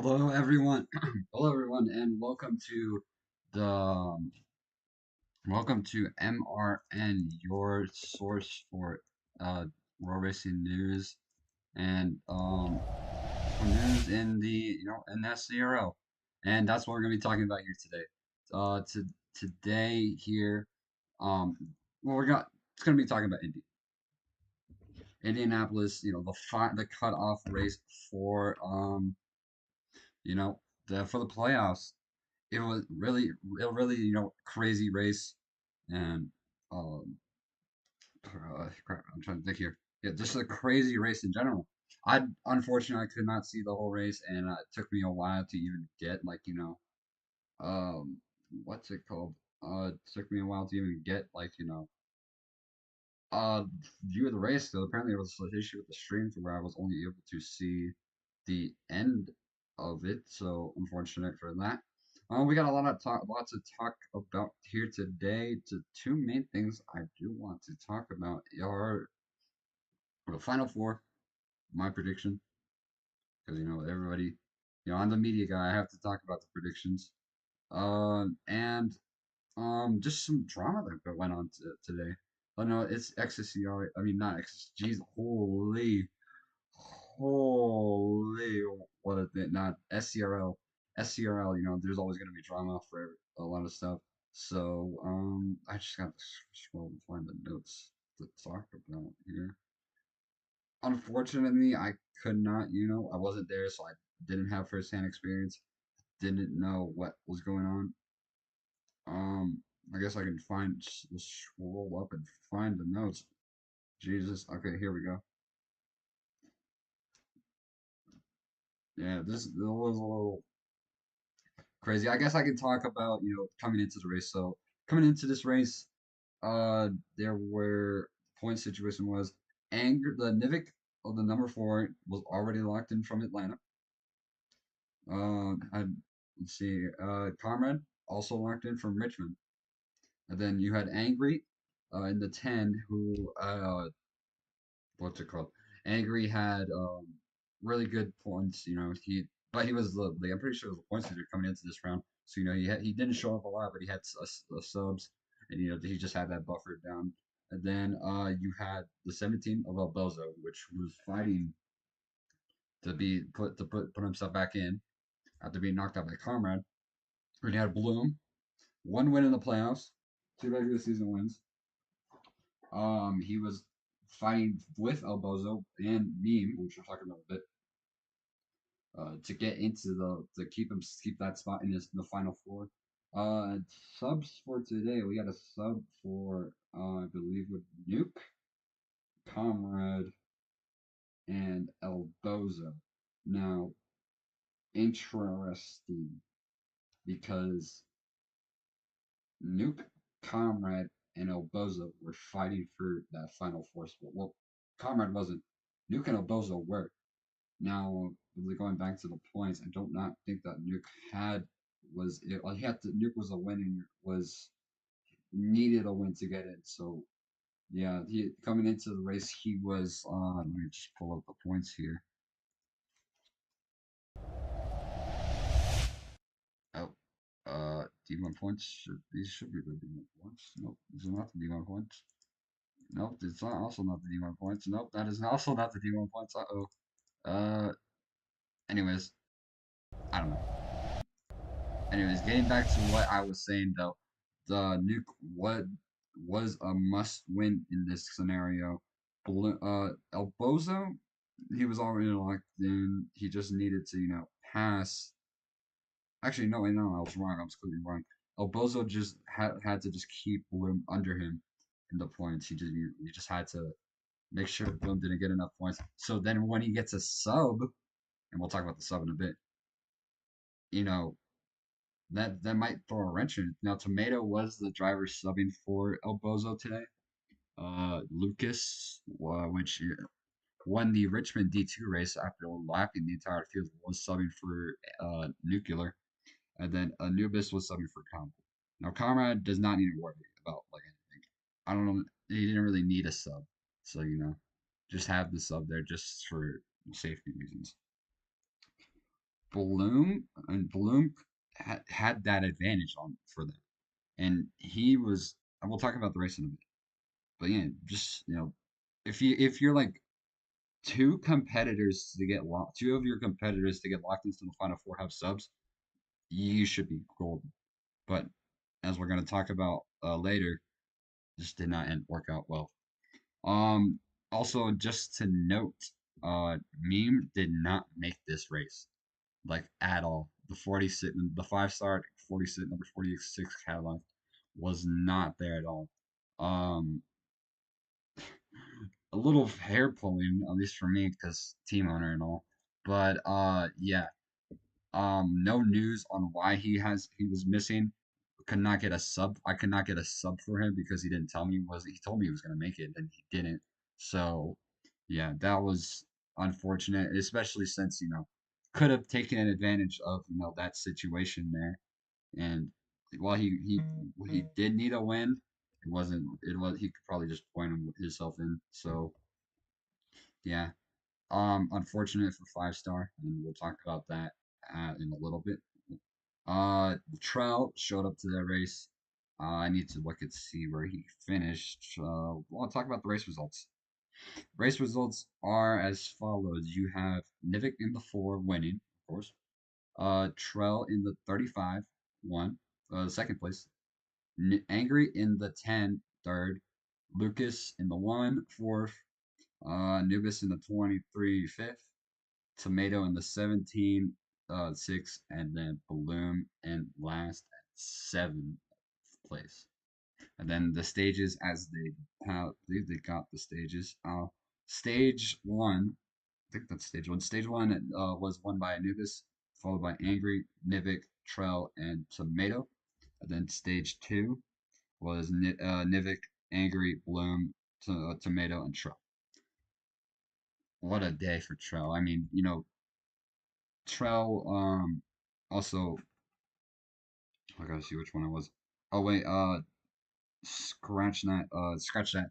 Hello, everyone. Hello, everyone, and the welcome to MRN, your source for road racing news and for news in the in SCRL, and that's what we're gonna be talking about here today. Today here, um, well, it's gonna be talking about Indianapolis. The cutoff race for you know for the playoffs. It was really crazy race, and um crap, I'm trying to think here. Yeah, just a crazy race in general. Unfortunately I could not see the whole race, and it took me a while to even get um what's it called? It took me a while to even get uh view of the race. So apparently there was an issue with the stream to where I was only able to see the end of it. So unfortunate for that. We got lots to talk about here today. Two main things I do want to talk about are the final four, my prediction, because everybody, I'm the media guy. I have to talk about the predictions. And just some drama that went on today. Oh no, it's XSCR. I mean, not X. Jeez, holy, what is it? Not SCRL. SCRL. There's always gonna be drama for a lot of stuff. So I just got to scroll and find the notes to talk about here. Unfortunately, I could not. I wasn't there, so I didn't have firsthand experience. Didn't know what was going on. I guess I can just scroll up and find the notes. Jesus. Okay, here we go. Yeah, this was a little crazy. I guess I can talk about, coming into the race. So coming into this race, there were point situation was anger. The Nivik of the number four was already locked in from Atlanta. I Let's see, Comrade also locked in from Richmond, and then you had Angry, in the 10, who what's it called? Angry had really good points. But he was I'm pretty sure it was the points leader coming into this round. So he didn't show up a lot, but he had subs, and he just had that buffer down. And then you had the 17 of El Bozo, which was fighting to be put himself back in after being knocked out by Comrade. And you had Bloom, one win in the playoffs, two regular season wins. He was fighting with El Bozo and Meme, which we're talking about a bit, to get into to keep that spot in the final four. Subs for today, we got a sub for I believe with Nuke, Comrade, and El Bozo. Now, interesting because Nuke, Comrade, and El Bozo were fighting for that final four spot. Well, Comrade wasn't. Nuke and El Bozo were. Now, really going back to the points, I don't not think that Nuke had was it. He had to. Nuke was a winning was needed a win to get in. So yeah, he coming into the race, he was. Let me just pull up the points here. Oh, D1 points. These should be the D1 points. Nope, these are not the D1 points. Nope, it's not, also not the D1 points. Nope, that is also not the D1 points. Uh-oh. Uh, anyways, I don't know. Anyways, getting back to what I was saying though, the nuke what was a must win in this scenario. El Bozo, he was already locked in. He just needed to, pass. Actually, no, wait, no, I was wrong. I was completely wrong. El Bozo just had to just keep Bloom under him in the points. He just had to make sure Bloom didn't get enough points. So then when he gets a sub, and we'll talk about the sub in a bit, you know, that might throw a wrench in. Now, Tomato was the driver subbing for El Bozo today. Lucas, which won the Richmond D2 race after lapping the entire field, was subbing for Nuclear, and then Anubis was subbing for Comrade. Now, Comrade does not need to worry about like anything. I don't know. He didn't really need a sub, so just have the sub there just for safety reasons. Bloom had that advantage on for them, and he was. We'll talk about the race in a bit, but yeah, just if you're like two of your competitors to get locked into the final four have subs, you should be golden. But as we're gonna talk about later, this did not work out well. Um, Also, just to note, Meme did not make this race, like at all. The 5-star 46 number 46 Cadillac was not there at all. Um, a little hair pulling, at least for me, because team owner and all. But yeah, no news on why he was missing. Could not get a sub. I could not get a sub for him because he didn't tell me he told me he was gonna make it and he didn't. So yeah, that was unfortunate, especially since could have taken advantage of that situation there. And while he did need a win, it was he could probably just point himself in. So yeah, unfortunate for 5-star, and we'll talk about that in a little bit. Trout showed up to that race. I need to look and see where he finished. I'll talk about the race results. Race results are as follows. You have Nivik in the 4 winning, of course. Trell in the 35 won, second place. Angry in the 10 third. Lucas in the 1 fourth. Nubis in the 23 fifth. Tomato in the 17 sixth, and then Bloom in last at 7th place. And then the stages as they how they got the stages. Stage 1, I think that's stage 1. Stage 1 was won by Anubis, followed by Angry, Nivik, Trell, and Tomato. And then stage 2 was Nivik, Angry, Bloom, Tomato, and Trell. What a day for Trell. I mean, Trell, also, I gotta see which one it was. Oh wait, scratch that.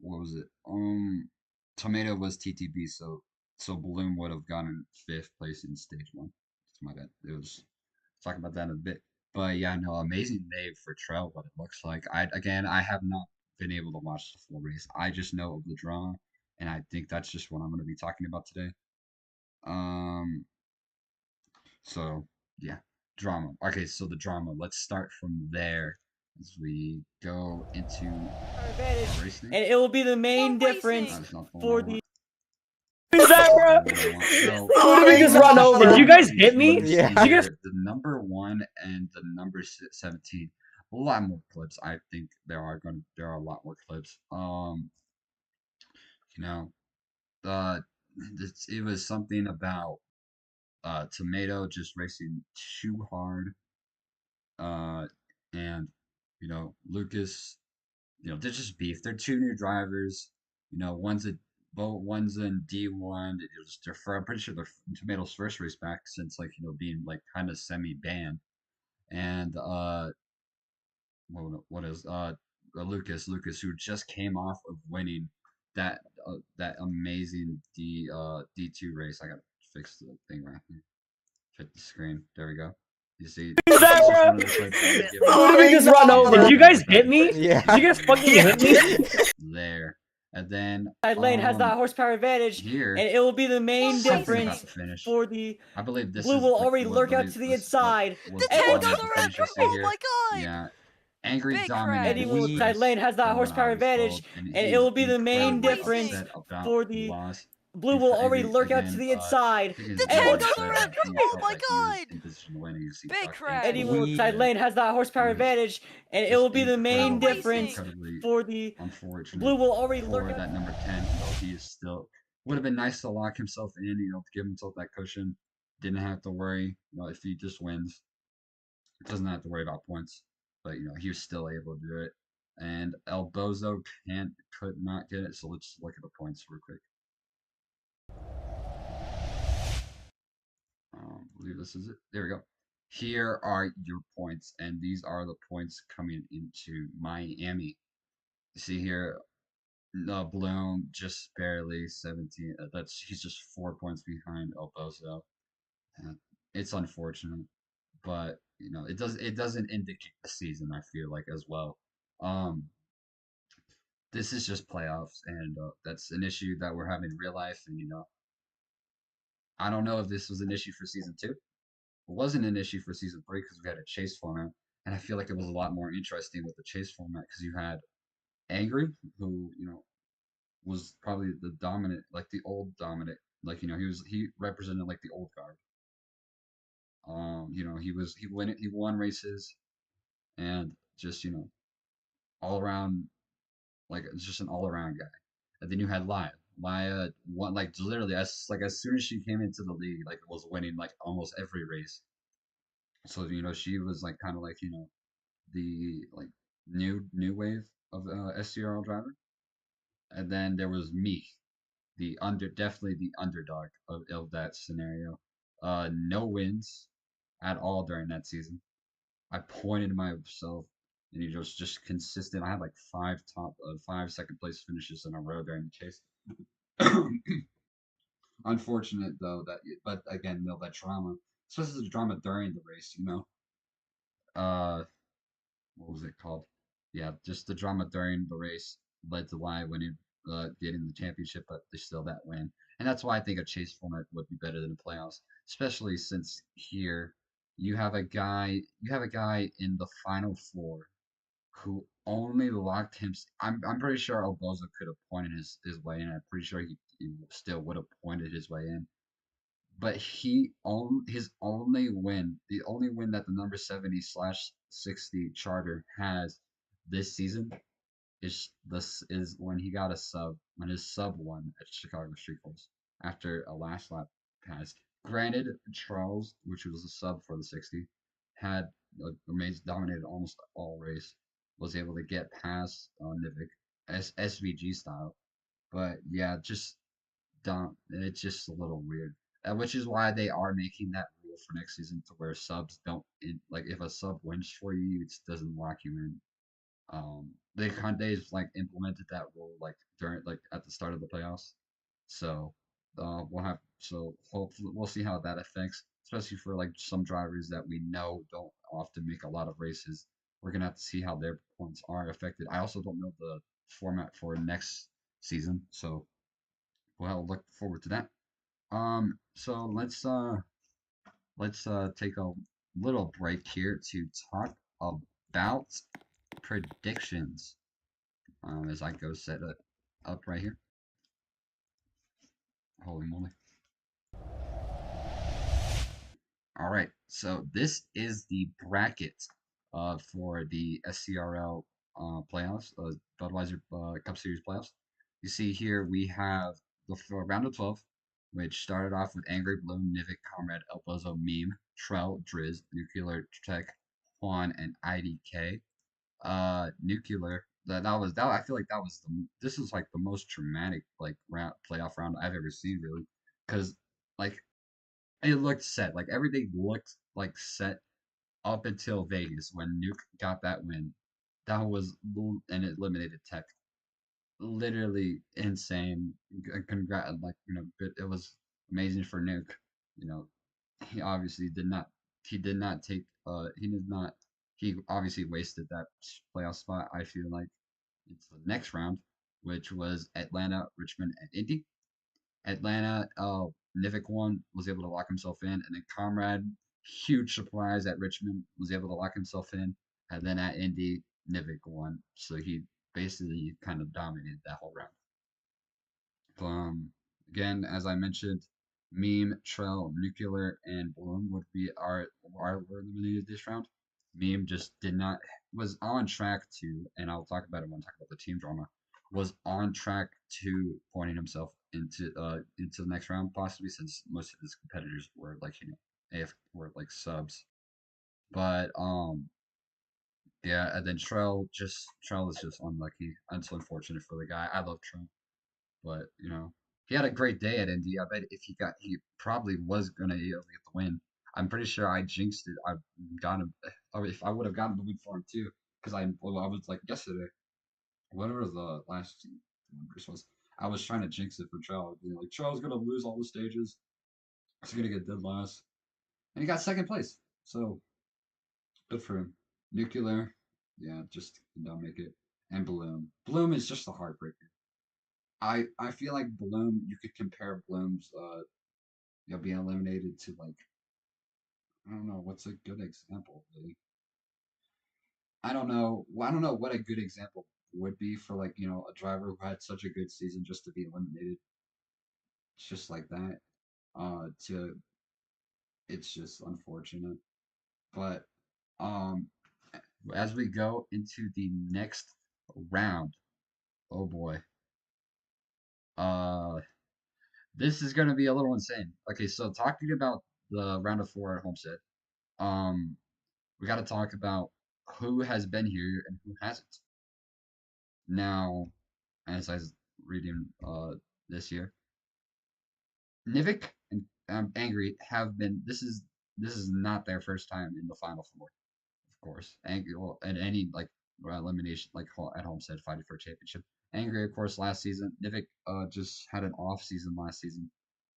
What was it? Tomato was TTB, so Balloon would have gotten 5th place in stage 1. That's my bad. It was talk about that in a bit. But yeah, no, amazing day for Trell. What it looks like. I have not been able to watch the full race. I just know of the drama, and I think that's just what I'm going to be talking about today. Um, So yeah, drama. Okay, so the drama. Let's start from there as we go into race name. And it will be the main difference That's not the one for I the. want. Is that bro? That's not the one I want. So What did we just run over? Did you guys hit me? Yeah. Did you guys? The number 1 and the number 17. A lot more clips. I think there are a lot more clips. You know, uh, it was something about Tomato just racing too hard. Uh, and Lucas, they're just beef. They're 2 new drivers. One's in D1. I'm pretty sure they're Tomato's first race back since being like kind of semi banned. And what is Lucas who just came off of winning that amazing D2 race. I gotta fix the thing right here. Fit the screen. There we go. You see, Is that bro? What did we just run over? Did you guys hit me? Yeah. Did you guys fucking hit me? There. And then Side lane has that horsepower advantage, here, and it will be the main something difference about the finish. for the. I believe this Blue is will already lurk out to the inside. Was And the will finish you see Oh here. my god! Yeah. Angry Big dominated. crash. Eddie will We- side lane has that from what I horsepower was advantage, told, and he it will is be the main incredibly difference upset about for the the. loss. Blue And will for already Angry, lurk out again, to the inside. I think The his And dad tank on said the that red. he Oh felt my like he was god! in position to win, and he Big ducked crash. Eddie into will it. side lane has that horsepower He was advantage, and it just will be the main incredibly, difference incredibly for the. unfortunate Blue will already for lurk out. that number 10. He is still would have been nice to lock himself in, to give himself that cushion. Didn't have to worry, if he just wins, doesn't have to worry about points. But he was still able to do it. And El Bozo could not get it. So let's look at the points real quick. I believe this is it. There we go. Here are your points, and these are the points coming into Miami. You see here, Bloom just barely 17. He's just 4 points behind El Bozo. it's unfortunate, but it doesn't indicate the season. I feel like as well. Um, this is just playoffs, and that's an issue that we're having in real life. And I don't know if this was an issue for season two. It wasn't an issue for season three because we had a chase format, and I feel like it was a lot more interesting with the chase format because you had Angry, who was probably the dominant, like the old dominant, like he represented like the old guard. He won races and just all around, like it's just an all around guy. And then you had Laya. Laya won like literally as soon as she came into the league, like was winning like almost every race. So she was like kind of like the like new wave of SCRL driver. And then there was me, definitely the underdog of that scenario. No wins at all during that season. I pointed myself, and he was just consistent. I had like five second place finishes in a row during the chase. Unfortunate though but again, that drama, especially the drama during the race. Uh, what was it called? Yeah, just the drama during the race led to why winning, getting the championship, but they still that win, and that's why I think a chase format would be better than the playoffs, especially since here you have a guy in the final four who only locked him. I'm pretty sure Obozo could have pointed his way in. I'm pretty sure he still would have pointed his way in, but his only win, the only win that the number 70/60 charter has this season is when he got a sub when his sub won at Chicago Street Course after a last lap pass. Granted, Charles, which was a sub for the 60, had remains dominated almost all race, was able to get past Nivik SVG style, but yeah, just don't. It's just a little weird, which is why they are making that rule for next season to where subs don't like if a sub wins for you, it doesn't lock you in. They just like implemented that rule like during like at the start of the playoffs, so hopefully we'll see how that affects, especially for like some drivers that we know don't often make a lot of races. We're gonna have to see how their points are affected. I also don't know the format for next season, so we'll look forward to that. So let's take a little break here to talk about predictions. As I go set it up right here. Holy moly! All right, so this is the bracket for the SCRL playoffs, Budweiser Cup Series playoffs. You see here we have the round of 12, which started off with Angry Bloom, Nivik, Comrade, El Bozo, Meme, Trell, Driz, Nuclear Tech, Juan, and IDK. Nuclear. That. I feel like this is like the most dramatic like playoff round I've ever seen, really, because like it looked set. Like everything looked like set up until Vegas when Nuke got that win. That was and it eliminated Tech. Literally insane. Congrats, like it was amazing for Nuke. You know, he obviously did not. He did not take. He did not. He obviously wasted that playoff spot. I feel like into the next round, which was Atlanta, Richmond, and Indy. Atlanta, Nivik won, was able to lock himself in, and then Comrade, huge surprise at Richmond, was able to lock himself in, and then at Indy, Nivik won, so he basically kind of dominated that whole round. Again, as I mentioned, Meme, Trell, Nuclear, and Bloom would be were eliminated this round. Meme just did not was on track to, and I'll talk about it when I talk about the team drama. Was on track to pointing himself into the next round, possibly since most of his competitors were like AF were like subs. But yeah, and then Trell is just unlucky. It's unfortunate for the guy. I love Trell. But he had a great day at Indy. I bet if he probably was gonna be able to get the win. I'm pretty sure I jinxed it. I got him, or if I would have gotten the win for him too, because I was like yesterday, whatever the last race was. I was trying to jinx it for Charles. Like Charles gonna lose all the stages. He's gonna get dead last, and he got second place. So good for him. Nuclear, yeah, just did not make it. And Bloom. Bloom is just a heartbreaker. I feel like Bloom. You could compare Bloom's being eliminated to like I don't know what's a good example really. I don't know. Well, I don't know what a good example would be for like a driver who had such a good season just to be eliminated just like that. To It's just unfortunate. But um, as we go into the next round, oh boy, uh, this is gonna be a little insane. Okay, so talking about the round of four at Homestead, um, we got to talk about who has been here and who hasn't. Now, as I was reading this year, Nivik and Angry have been. This is not their first time in the final four, of course. Angry well, at any like elimination like at Homestead fighting for a championship. Angry, of course, last season. Nivik just had an off season last season,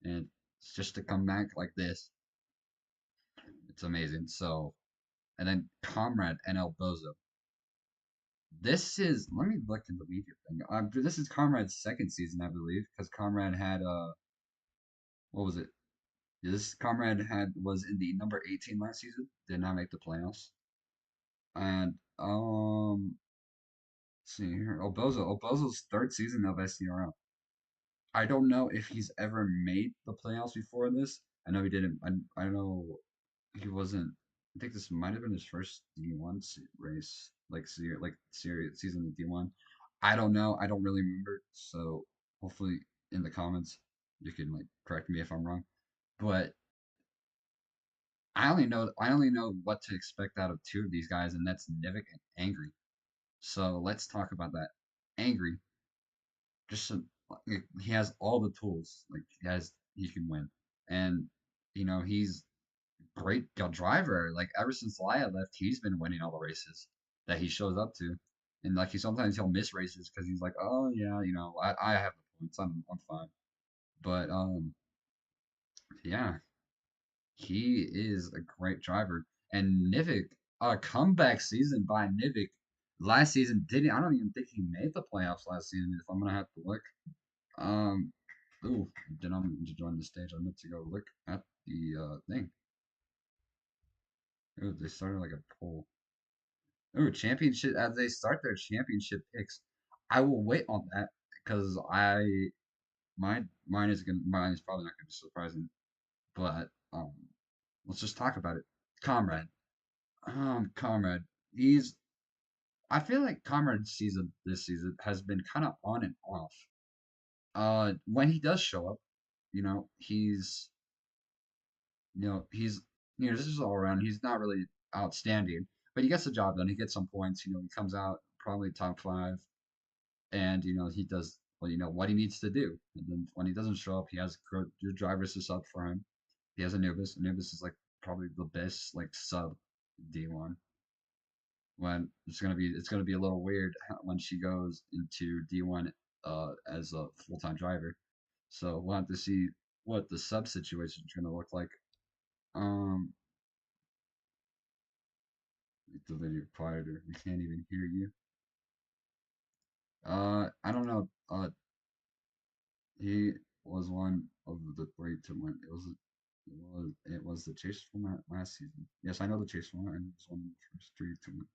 and just to come back like this, it's amazing. So, and then Comrade and El Bozo. This is let me look at the media thing. This is Comrade's second season, I believe, because Comrade had what was it? This Comrade had was in the number 18 last season. Did not make the playoffs. And let's see here. Obozo's third season of SCRL. I don't know if he's ever made the playoffs before this. I know he didn't. I know he wasn't. I think this might have been his first D1 race, like series season of D1. I don't know. I don't really remember. So hopefully in the comments you can like correct me if I'm wrong. But I only know what to expect out of two of these guys, and that's Nivik and Angry. So let's talk about that. Angry, just he has all the tools. Like he can win, and he's great driver. Like ever since Laya left, he's been winning all the races that he shows up to, and like he'll miss races because he's like, oh yeah, I have the points. I'm fine. But yeah, he is a great driver. And Nivik, a comeback season by Nivik. Last season didn't. I don't even think he made the playoffs last season. If I'm gonna have to look. Um. Ooh, then I'm going to join the stage. I meant to go look at the thing. Ooh, they started like a poll. Ooh, championship as they start their championship picks. I will wait on that because mine is probably not gonna be surprising. But let's just talk about it. Comrade. Comrade. He's I feel like Comrade's season this season has been kind of on and off. When he does show up, you know, he's he's this is all around. He's not really outstanding, but he gets the job done. He gets some points. He comes out probably top five, and he does what he needs to do. And then when he doesn't show up, he has good drivers to sub for him. He has Anubis. Anubis is like probably the best like sub D1. When it's gonna be a little weird when she goes into D1 as a full-time driver. So we'll have to see what the sub situation is gonna look like. Um, the video quieter. We can't even hear you. I don't know. He was one of the three to win. It was the chase format last season. Yes, I know the chase format, and it was one of the first three to win.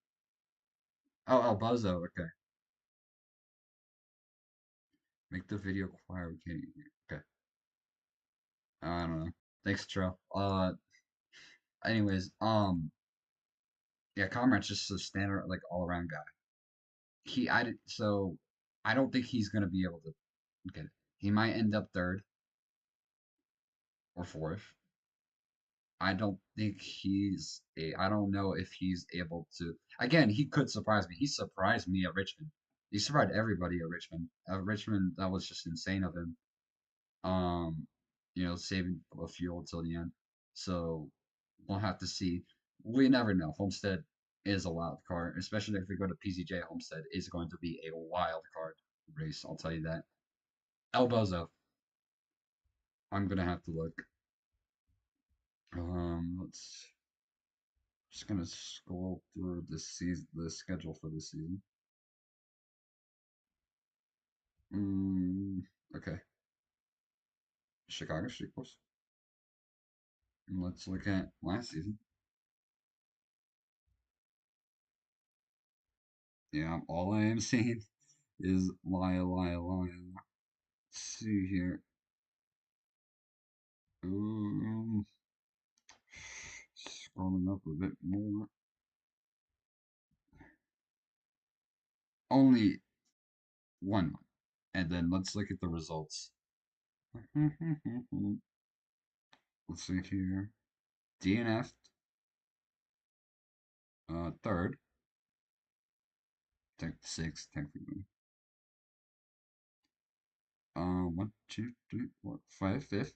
Oh, Bozo. Okay, make the video quiet. We can't even hear. Okay, I don't know. Thanks, Tro. Anyways, yeah, Comrade's just a standard like all around guy. So I don't think he's gonna be able to get it. He might end up third or fourth. I don't know if he's able to. Again, he could surprise me. He surprised me at Richmond. He surprised everybody at Richmond. At Richmond, that was just insane of him. Um, saving the fuel till the end. So we'll have to see. We never know. Homestead is a wild card, especially if we go to PCJ. Homestead is going to be a wild card race. I'll tell you that. El Bozo. I'm gonna have to look. Let's just gonna scroll through the schedule for this season. Okay. Chicago Street Course. And let's look at last season. Yeah, all I am seeing is Lyle. Let's see here. Um, Scrolling up a bit more. Only one. And then let's look at the results. Let's see here. DNF, third. Sixth, technically. One, two, three, four, five, fifth.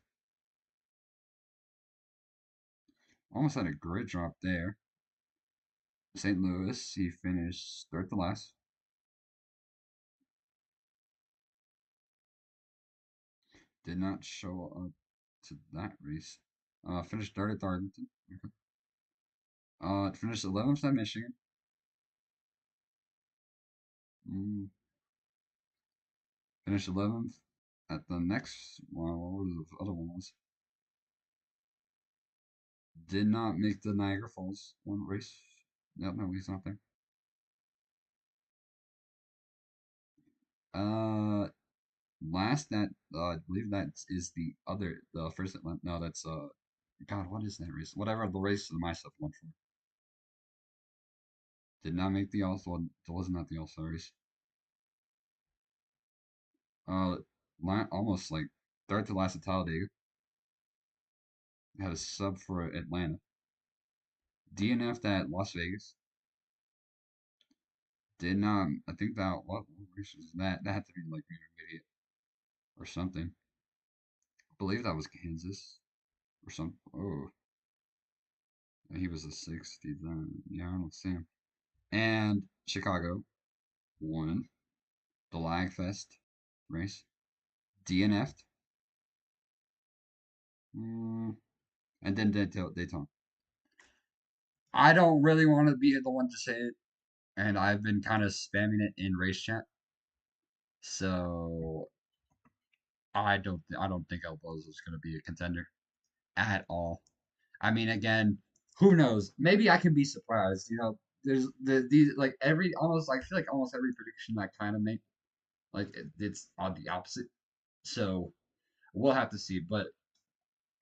Almost had a grid drop there. St. Louis, he finished third to last. Did not show up to that race. Finished third at Arlington. Okay. Finished 11th at Michigan. Mm, Finished 11th at the next one. What was the other one was? Did not make the Niagara Falls one race. No, he's not there. Uh, Last that I believe that is the first Atlanta. No, that's God, what is that race? Whatever the race that my stuff went for. Did not make the All Star. It was not the All Star race. Uh, Almost like third to last at Talladega. Had a sub for Atlanta. DNF'd at Las Vegas. Did not. I think that what race was that? That had to be like intermediate or something. I believe that was Kansas or some. Oh, he was a 60 then. Yeah, I don't see him. And Chicago won the Lagfest race. DNF'd. Mm, and then Daytona. I don't really want to be the one to say it, and I've been kind of spamming it in race chat. So I don't think Elbows is going to be a contender at all. I mean, again, who knows? Maybe I can be surprised. There's these like every almost I feel like almost every prediction I kind of make it's on the opposite. So we'll have to see. But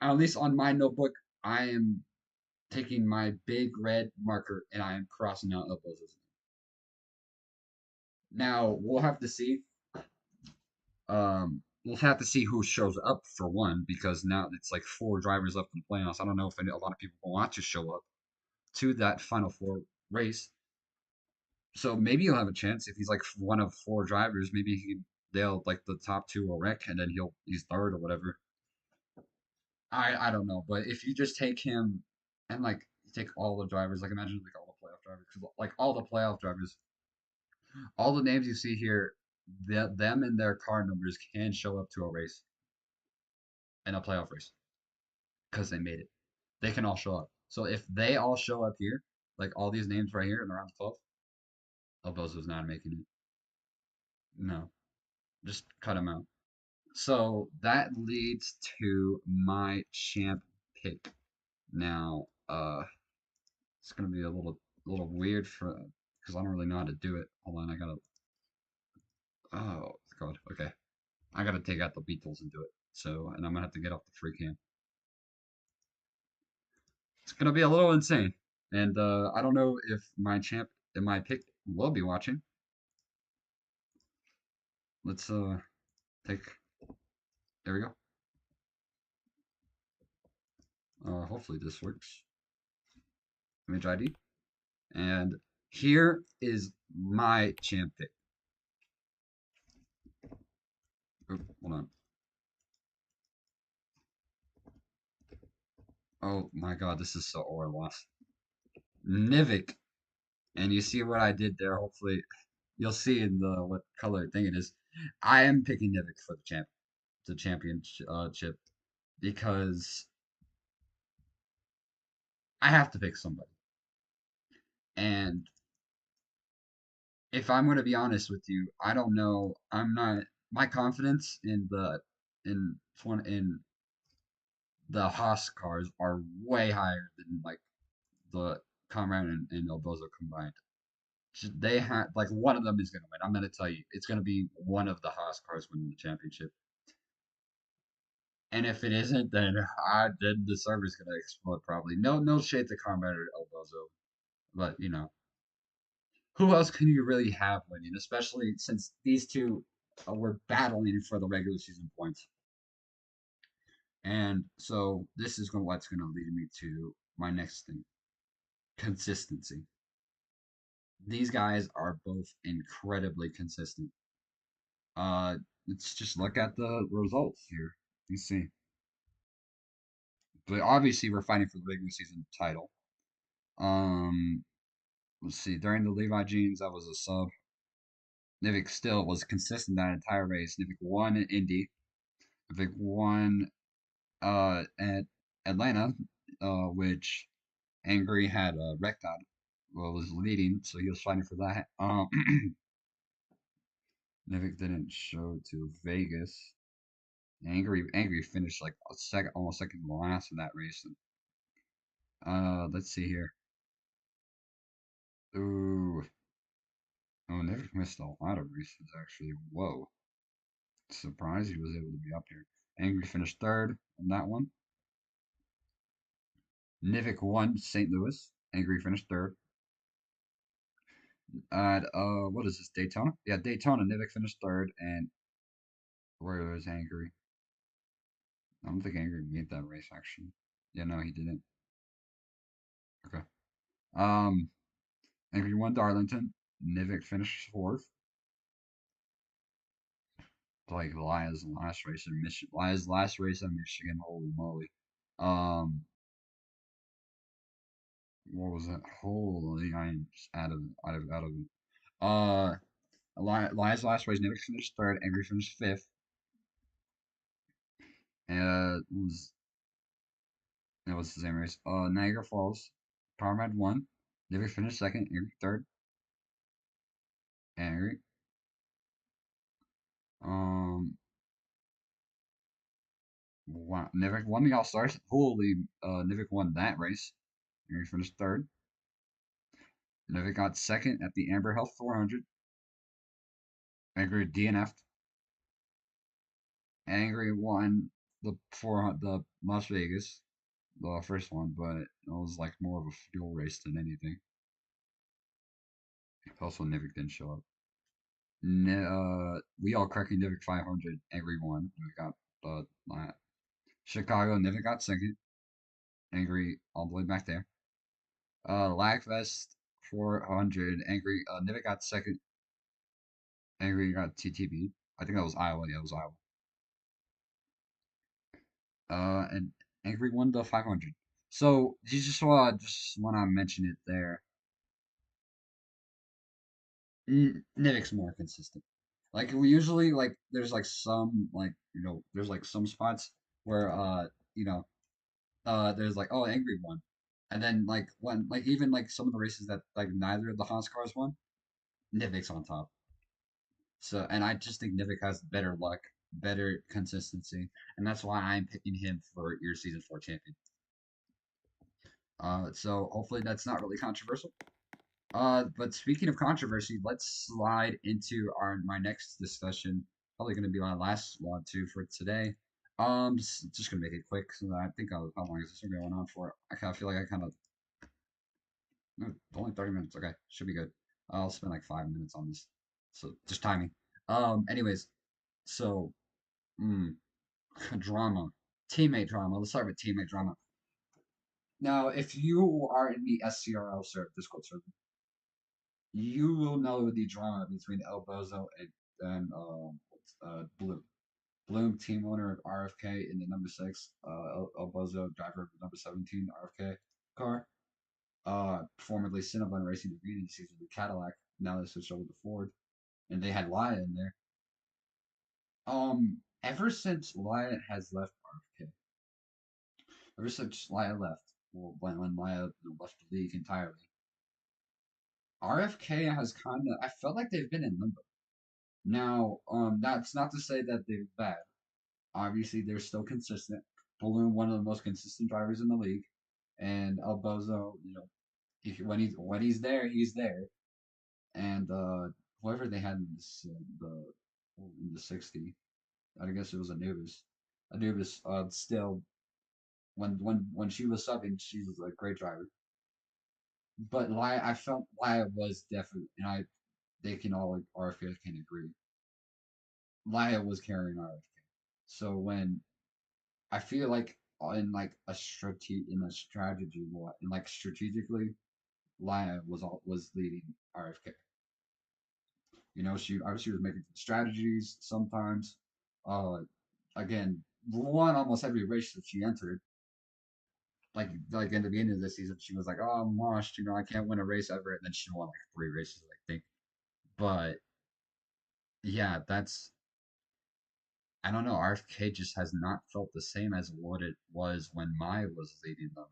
at least on my notebook, I am taking my big red marker and I am crossing out Elbows. Now we'll have to see. We'll have to see who shows up for one because now it's like four drivers left in the playoffs. I don't know if a lot of people want to show up to that final four race. So maybe he'll have a chance if he's like one of four drivers. Maybe they'll like the top two will wreck and then he's third or whatever. I don't know, but if you just take him and like take all the drivers, like imagine like all the playoff drivers, like all the playoff drivers, all the names you see here, them and their car numbers can show up to a race in a playoff race because they made it. They can all show up. So if they all show up here, like all these names right here in around 12, Albozo's not making it. No, just cut him out. So that leads to my champ pick. Now, it's gonna be a little weird for because I don't really know how to do it. Hold on, I gotta. Oh God, okay. I gotta take out the Beatles and do it. So, and I'm gonna have to get off the free cam. It's gonna be a little insane, and I don't know if my pick will be watching. Let's take. There we go. Hopefully this works. Image ID. And here is my champ pick. Oh, hold on. Oh my god, this is so or lost. Nivik. And you see what I did there. Hopefully you'll see in the what color thing it is. I am picking Nivik for the championship because I have to pick somebody. And if I'm going to be honest with you, I don't know. I'm not. My confidence in in the Haas cars are way higher than like the Conrad and El Bozo combined. They have like one of them is going to win. I'm going to tell you, it's going to be one of the Haas cars winning the championship. And if it isn't, then the server's going to explode probably. No shade to Conrad or El Bozo, but who else can you really have winning? Especially since these two were battling for the regular season points. And so this is what's going to lead me to my next thing: consistency. These guys are both incredibly consistent. Uh, let's just look at the results here. You see, but obviously we're fighting for the regular season title. Um, let's see. During the Levi Jeans, that was a sub. Nivik still was consistent that entire race. Nivik won in Indy. Nivik won at Atlanta, which Angry had wrecked on. Well, was leading, so he was fighting for that. Nivik didn't show to Vegas. Angry finished like almost second last in that race. Let's see here. Ooh, oh, Nivik missed a lot of races actually. Whoa, surprised he was able to be up here. Angry finished third on that one. Nivik won St. Louis. Angry finished third. At what is this, Daytona? Yeah, Daytona. Nivik finished third, and where was Angry? I don't think Angry made that race actually. Yeah, no, he didn't. Okay. Um, Angry won Darlington. Nivik finished fourth. Like Lia's last race in Michigan. Lia's last race in Michigan. Holy moly. Um, what was that? Holy, I'm just out of it. Uh, Lia's last race. Nivik finished third. Angry finished fifth. Was it was the same race. Niagara Falls. Parma won. Nivik finished second. Angry third. Angry. Um, wow. Nivik won the All Stars. Holy, Nivik won that race. Angry finished third. Nivik got second at the Amber Health 400. Angry DNF'd. Angry won the Las Vegas, the first one, but it was like more of a fuel race than anything. Also, Nivik didn't show up. We all cracking Nivik 500. Angry won. We got Chicago. Nivik got second. Angry all the way back there. Lagfest 400. Angry. Nivik got second. Angry got TTB. I think that was Iowa. Yeah, it was Iowa. And Angry won the 500. So you just want to mention it there. Nivik's more consistent. Like we usually like there's like some like there's like some spots where there's like, oh, Angry won, and then like when like even like some of the races that like neither of the Haas cars won, Nivik's on top. So and I just think Nivik has better luck, better consistency, and that's why I'm picking him for your season 4 champion. So hopefully that's not really controversial. But speaking of controversy, let's slide into my next discussion. Probably going to be my last one too for today. Just gonna make it quick. So I think how long is this going on for? I kind of feel like I kind of no, only 30 minutes. Okay, should be good. I'll spend like 5 minutes on this. So just timing. Anyways, so mm, drama, teammate drama. Let's start with teammate drama. Now, if you are in the SCRL server, Discord server, you will know the drama between El Bozo and Bloom. Bloom, team owner of RFK in the number 6, El Bozo, driver of the number 17 RFK car. Formerly Cinnabon Racing Arena season with Cadillac. Now they switched over to Ford, and they had Laya in there. Ever since Laya has left RFK, ever since Laya left, well, when Laya left the league entirely. RFK has kind of, I felt like they've been in limbo. Now, that's not to say that they're bad. Obviously, they're still consistent. Balloon, one of the most consistent drivers in the league, and El Bozo, when he's there, he's there. And whoever they had in this in the 60, I guess it was Anubis. Anubis still when she was subbing, she was a great driver. But Laya, I felt Laya was definitely, and they can all like RFK can agree. Laya was carrying RFK. So when I feel like in like a strategy, in like strategically, Laya was leading RFK. She was making strategies sometimes. Uh, again, won almost every race that she entered. Like in the beginning of the season, she was like, "Oh, I'm washed. I can't win a race ever." And then she won like 3 races, I think. But yeah, I don't know. RFK just has not felt the same as what it was when Mai was leading them.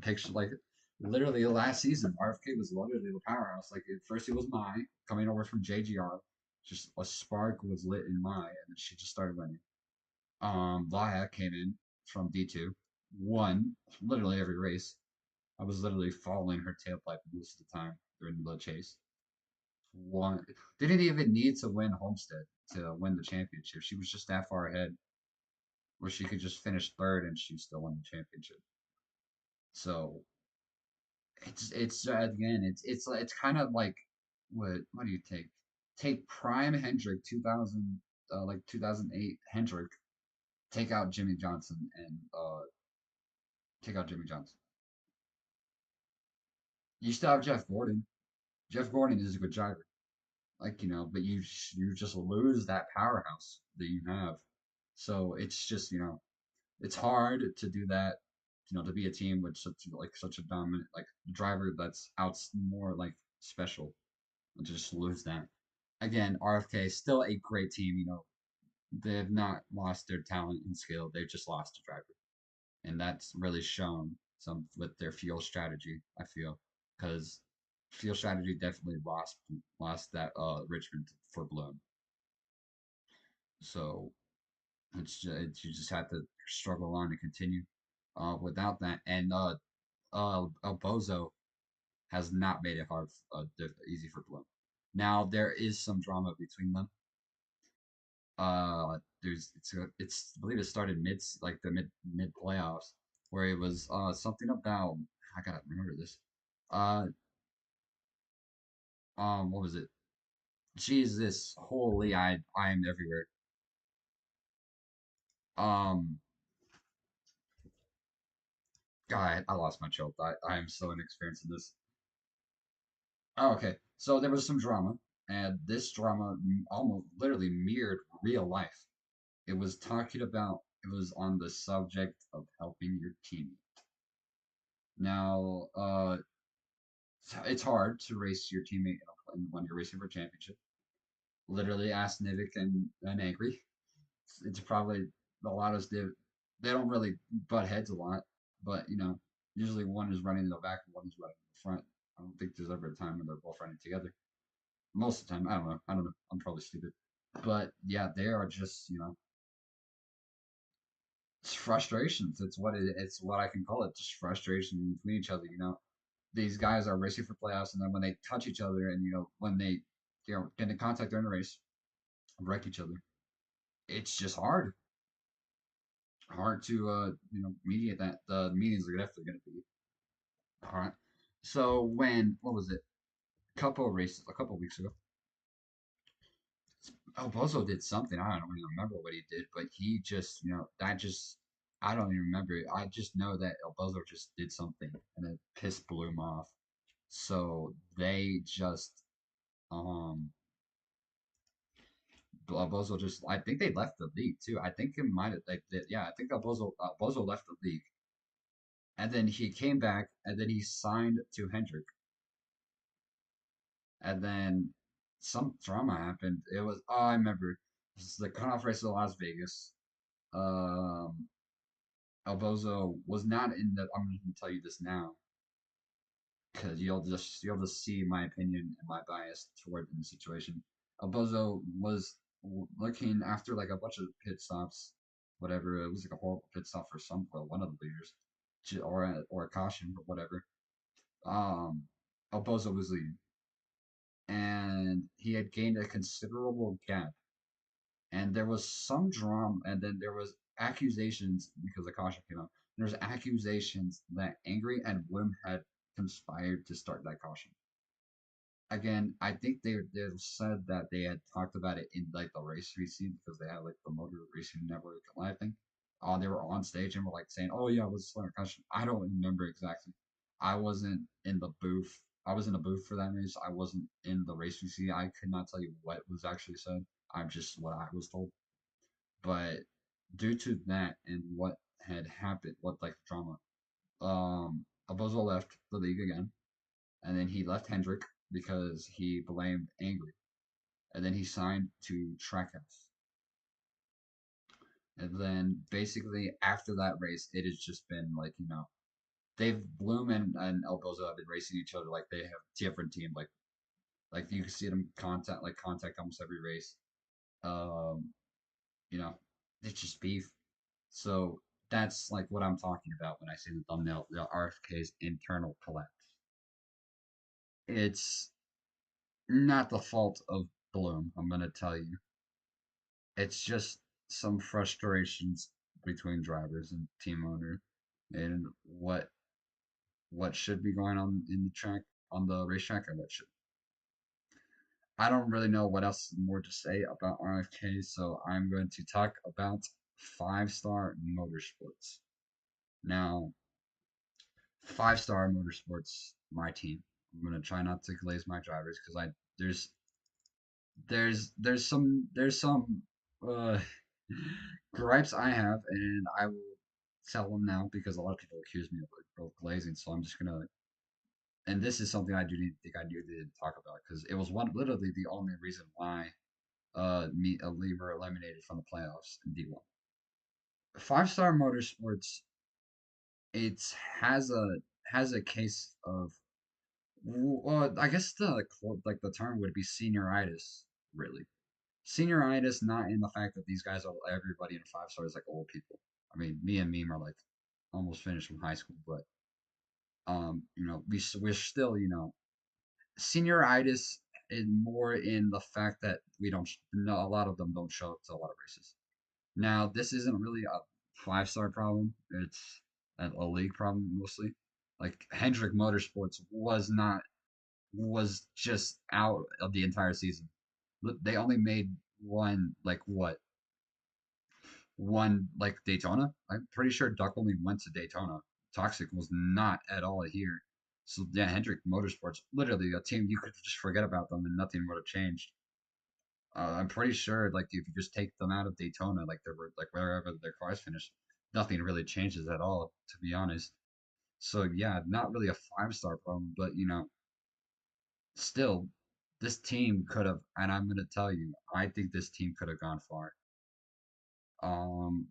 Picture like literally last season, RFK was literally the powerhouse. Like at first it was Mai coming over from JGR, just a spark was lit in Mai, and then she just started winning. Laya came in from D2, won literally every race. I was literally following her tailpipe most of the time during the chase. Won, didn't even need to win Homestead to win the championship. She was just that far ahead where she could just finish third and she still won the championship. So it's again it's kind of like what do you take? Take Prime Hendrick 2000 like 2008 Hendrick, take out Jimmy Johnson and take out Jimmy Johnson. You still have Jeff Gordon. Jeff Gordon is a good driver, but you just lose that powerhouse that you have. So it's just it's hard to do that. To be a team with such a dominant driver that's out more like special, and just lose that. Again, RFK is still a great team. They have not lost their talent and skill. They've just lost a driver, and that's really shown some with their fuel strategy. I feel because fuel strategy definitely lost that Richmond for Bloom. So you just have to struggle on and continue without that. And El Bozo has not made it easy for Bloom. Now there is some drama between them. I believe it started the mid playoffs where it was something about I gotta remember this. Uh what was it? Jesus, holy, I am everywhere. Um, God, I lost my choke. I am so inexperienced in this. Oh, okay, so there was some drama, and this drama almost literally mirrored real life. It was on the subject of helping your team. Now, it's hard to race your teammate when you're racing for a championship. Literally, ask Nivik and Angry. It's probably a lot of they don't really butt heads a lot, but usually one is running in the back and one is running in the front. I don't think there's ever a time when they're both running together. Most of the time, I don't know. I don't know. I'm probably stupid, but yeah, they are just it's frustrations. It's what I can call it. Just frustration between each other. These guys are racing for playoffs, and then when they touch each other, and when they get in contact during the race, wreck each other. It's just hard to mediate that. The meetings are definitely going to be hard. So when what was it? A couple weeks ago. Oh, Bozo did something. I don't even remember what he did, but he just that just I don't even remember. I just know that El Bozo just did something and it pissed Bloom off. So they just um Bozo just I think they left the league too. I think it might have yeah, I think Bozo left the league. And then he came back and then he signed to Hendrick. And then some drama happened. It was I remember this is the cutoff race of Las Vegas. Um Albozo was not in the. I'm going to tell you this now because you'll just see my opinion and my bias toward the situation. Albozo was looking after like a bunch of pit stops, whatever. It was like a horrible pit stop for one of the leaders, or a caution or whatever. Um, Albozo was leading, and he had gained a considerable gap, and there was some drama, and then there was accusations because the caution came out. There's accusations that Angry and Bloom had conspired to start that caution. Again, I think they said that they had talked about it in like the race receipt because they had like the Motor Racing Network live thing. They were on stage and were like saying, "Oh yeah, let's start a caution." I don't remember exactly. I wasn't in the booth. I was in the booth for that race. I wasn't in the race receipt. I could not tell you what was actually said. I'm just what I was told. But due to that and what had happened, what like drama, Abozo left the league again, and then he left Hendrick because he blamed Angry, and then he signed to Trackhouse. And then basically after that race, it has just been like they've Bloom and El Bozo have been racing each other like they have different team like you can see them contact almost every race. Um, you know, it's just beef. So that's like what I'm talking about when I say the thumbnail, the RFK's internal collapse. It's not the fault of Bloom, I'm gonna tell you. It's just some frustrations between drivers and team owner and what should be going on in the track on the racetrack and what should. I don't really know what else more to say about RFK, so I'm going to talk about Five Star Motorsports. Now, Five Star Motorsports, my team. I'm gonna try not to glaze my drivers because I there's some uh gripes I have, and I will tell them now because a lot of people accuse me of glazing. So I'm just gonna, and this is something I do need to talk about because it was literally the only reason why we were eliminated from the playoffs in D1. Five Star Motorsports, it has a has a case of well, I guess the term would be senioritis, really. Senioritis, not in the fact that these guys are everybody in five stars like old people. I mean, me and Meme are like almost finished from high school, but we're still senioritis is more in the fact that we don't no a lot of them don't show up to a lot of races. Now, this isn't really a five-star problem. It's a league problem mostly. Like Hendrick Motorsports was just out of the entire season. They only made one like Daytona. I'm pretty sure Duck only went to Daytona. Toxic was not at all here. So yeah, Hendrick Motorsports, literally a team you could just forget about them and nothing would have changed. I'm pretty sure like if you just take them out of Daytona, like they were like wherever their cars finished, nothing really changes at all, to be honest. So yeah, not really a five-star problem, but still, this team could have, and I'm gonna tell you, I think this team could have gone far.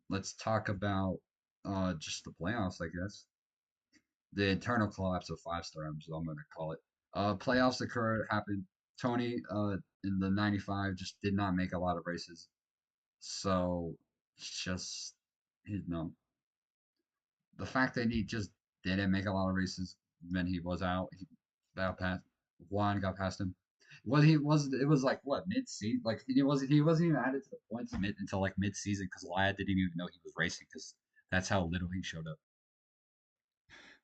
Let's talk about just the playoffs, I guess. The internal collapse of five star, I'm gonna call it. Playoffs happened. Tony in the 95 just did not make a lot of races. So it's just the fact that he just didn't make a lot of races when he was out, he got past Juan got past him. Well, it was like what mid season, like he wasn't even added to the points until like mid season because Laya didn't even know he was racing because that's how little he showed up.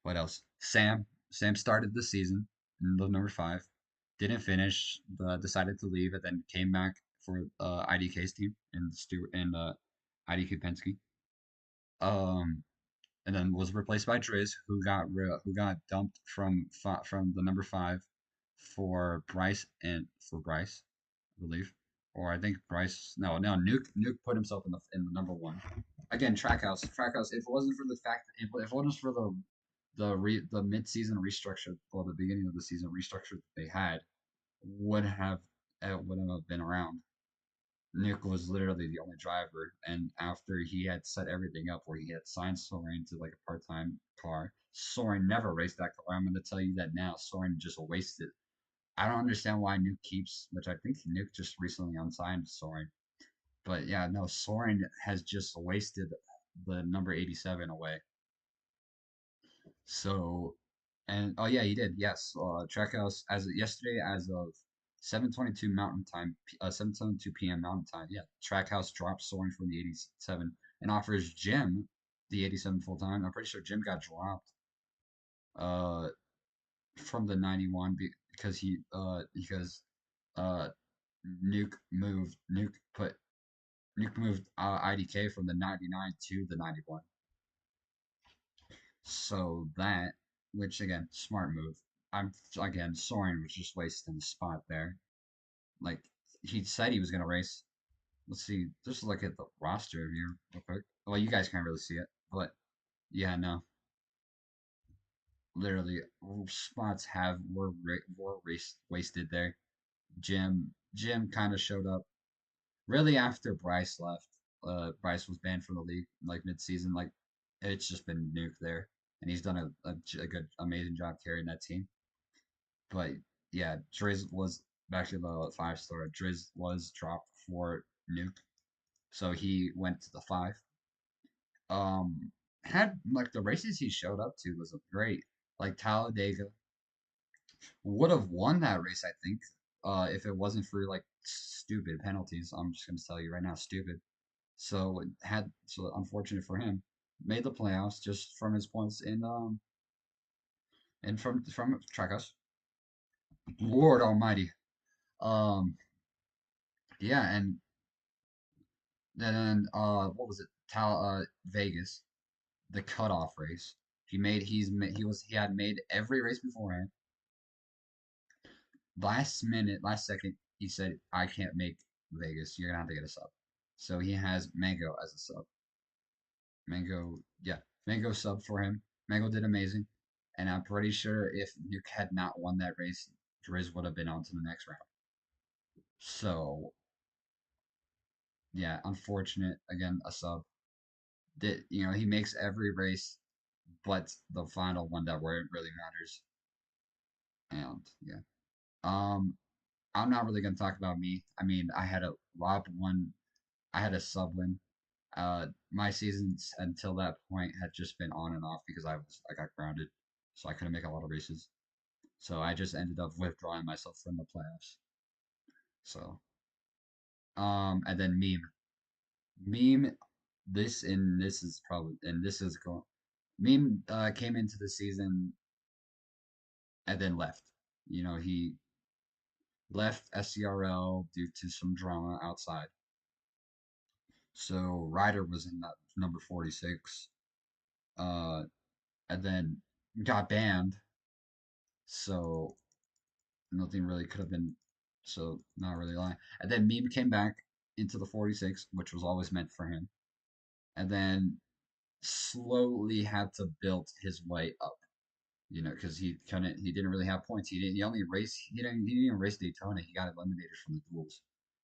What else? Sam started the season in the number five, didn't finish, decided to leave, and then came back for IDK's team and Stewart and IDK Penske. Um, and then was replaced by Driz, who got dumped from the number five for Bryce, I believe, or I think Bryce. No, Nuke put himself in the number one. Again, Trackhouse. If it wasn't for the fact, if it wasn't for the mid season restructure or the beginning of the season restructure that they had, would have wouldn't have been around. Nick was literally the only driver, and after he had set everything up where he had signed Soren to like a part-time car, Soren never raced that car. I'm going to tell you that now. Soren just wasted. I don't understand why Nuke keeps, which I think Nuke just recently unsigned Soren. But yeah, no, Soren has just wasted the number 87 away. So, and oh yeah, he did. Yes, Trackhouse as of yesterday, as of 7:22 Mountain Time, 7:22 p.m. Mountain Time. Yeah, Trackhouse dropped Soaring from the 87 and offers Jim the 87 full time. I'm pretty sure Jim got dropped uh from the 91 because uh Nuke moved IDK from the 99 to the 91. So that, which again, smart move. I'm again, Soren was just wasting the spot there. Like he said he was gonna race. Let's see, just look at the roster here real quick. Well, you guys can't really see it, but yeah, no, literally spots were wasted there. Jim kind of showed up really after Bryce left. Bryce was banned from the league like mid-season. Like it's just been Nuke there, and he's done a good, amazing job carrying that team. But yeah, Driz was actually the 5-star. Driz was dropped for Nuke, so he went to the 5. Um, had like the races he showed up to was a great. Like Talladega would have won that race, I think, if it wasn't for like stupid penalties. I'm just gonna tell you right now, stupid. So unfortunate for him. Made the playoffs just from his points in and from Trackhouse. Lord Almighty. Um, yeah, and then what was it? Vegas, the cutoff race. He had made every race beforehand. Last minute, last second, he said, "I can't make Vegas. You're gonna have to get a sub." So he has Mango as a sub. Mango, yeah, Mango sub for him. Mango did amazing, and I'm pretty sure if Nuke had not won that race, Driz would have been on to the next round. So yeah, unfortunate. Again, a sub. That he makes every race, but the final one that where it really matters. And yeah, um, I'm not really gonna talk about me. I mean, I had a Rob one. I had a sub win. My seasons until that point had just been on and off because I got grounded, so I couldn't make a lot of races. So I just ended up withdrawing myself from the playoffs. So and then meme, this is probably and this is going. Meme came into the season and then left. He left SCRL due to some drama outside. So Ryder was in that number 46, uh, and then got banned. So nothing really could have been. So not really lying. And then Meme came back into the 46, which was always meant for him, and then slowly had to build his way up. Because he didn't really have points. He only raced. He didn't even race Daytona. He got eliminated from the duels,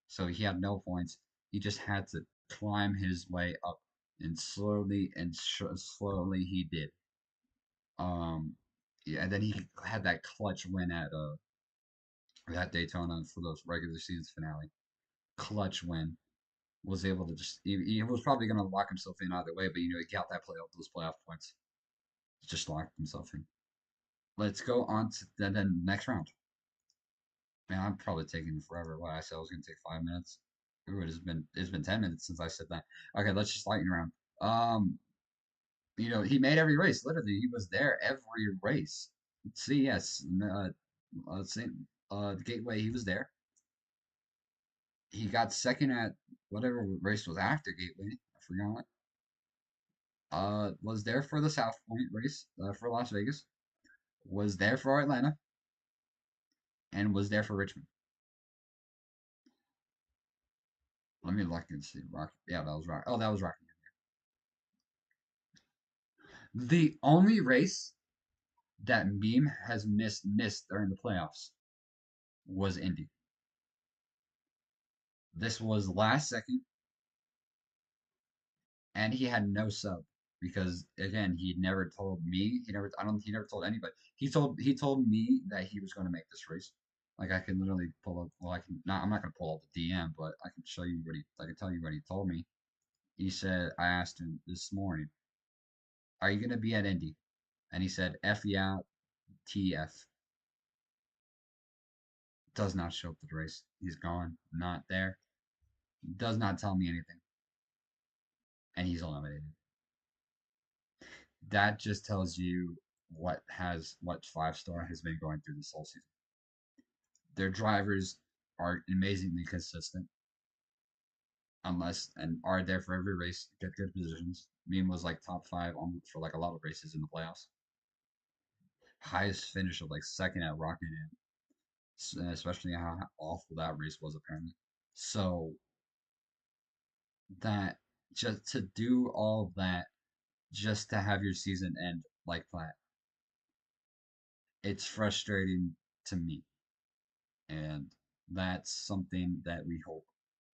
so he had no points. He just had to climb his way up, and slowly he did. Um, yeah, and then he had that clutch win at Daytona for those regular season finale. Clutch win, was able to just he was probably going to lock himself in either way, but he got those playoff points. He just locked himself in. Let's go on to the next round. Man, I'm probably taking forever. What I said I was gonna take 5 minutes. Ooh, it's been 10 minutes since I said that. Okay, let's just lighten round. Um, he made every race. Literally, he was there every race. Let's see, yes. Let's see. The Gateway, he was there. He got second at whatever race was after Gateway. I forgot. Was there for the South Point race for Las Vegas. Was there for Atlanta, and was there for Richmond. Let me look and see. Rock. Yeah, that was Rock. Oh, that was Rock. The only race that Meme has missed during the playoffs was Indy. This was last second, and he had no sub because again he never told me. He never told anybody. He told me that he was going to make this race. Like I can literally pull up. Well, I can not. I'm not going to pull up the DM, but I can show you what he. I can tell you what he told me. He said I asked him this morning, "Are you going to be at Indy?" And he said, "F yeah, TF." Does not show up to the race. He's gone. Not there. Does not tell me anything. And he's eliminated. That just tells you what 5-star has been going through this whole season. Their drivers are amazingly consistent, and are there for every race, get good positions. Meme was like top 5 for like a lot of races in the playoffs. Highest finish of like second at Rockingham, especially how awful that race was apparently. So that just to do all that, just to have your season end like that, it's frustrating to me. And that's something that we hope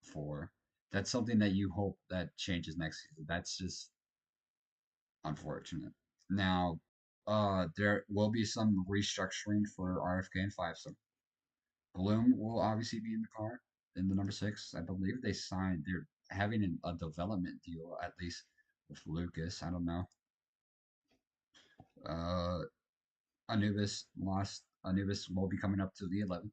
for. That's something that you hope that changes next season. That's just unfortunate. Now, there will be some restructuring for RFK and 5-star. Bloom will obviously be in the car in the number 6. I believe they signed. They're having a development deal at least with Lucas. I don't know. Anubis lost. Anubis will be coming up to the 11th.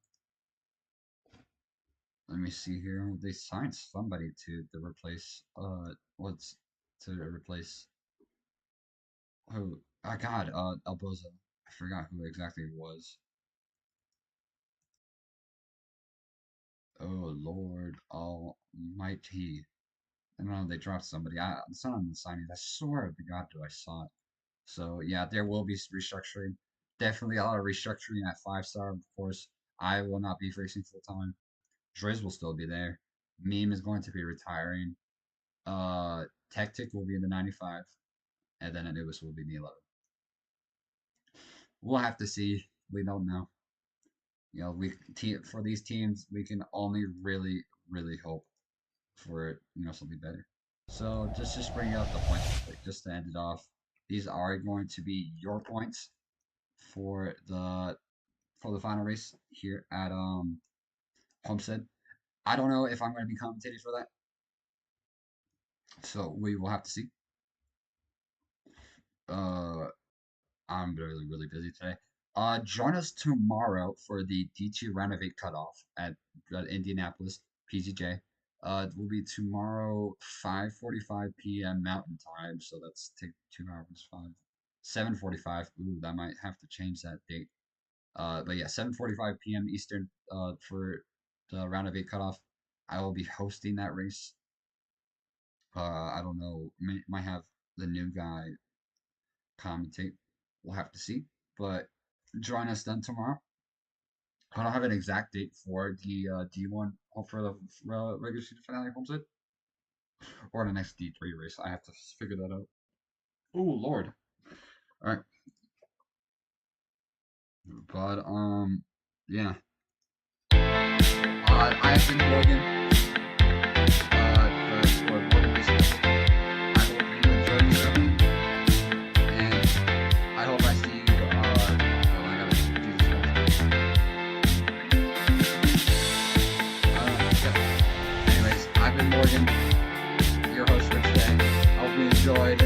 Let me see here. They signed somebody to replace what's to replace who? I God, Elboza. I forgot who exactly it was. Oh Lord Almighty. I don't know, they dropped somebody. It's not on the signing. I swear to God do I saw it. So yeah, there will be restructuring. Definitely a lot of restructuring at 5-star, of course. I will not be racing full time. Driz will still be there. Meme is going to be retiring. Tactic will be in the 95, and then Anubis will be in the 11. We'll have to see. We don't know. You know, for these teams, we can only really, really hope for something better. So just bring up the points real quick, just to end it off. These are going to be your points for the final race here at Homestead. I don't know if I'm going to be commentating for that, so we will have to see. I'm really, really busy today. Join us tomorrow for the D2 Round of 8 cutoff at Indianapolis PGJ. It will be tomorrow 5:45 p.m. Mountain Time, so that's take 2 hours 7:45. Ooh, that might have to change that date. But yeah, 7:45 p.m. Eastern. For the Round of 8 cutoff, I will be hosting that race. I don't know, might have the new guy commentate. We'll have to see. But join us then tomorrow. I don't have an exact date for the D1 for the regular season finale Homestead or the next D3 race. I have to figure that out. Oh Lord! All right, but yeah. I have been Morgan. For Morgan Business. I hope you enjoyed the show, and I hope I see you. I gotta do this Yep. Anyways, I've been Morgan, your host for today. Hope you enjoyed.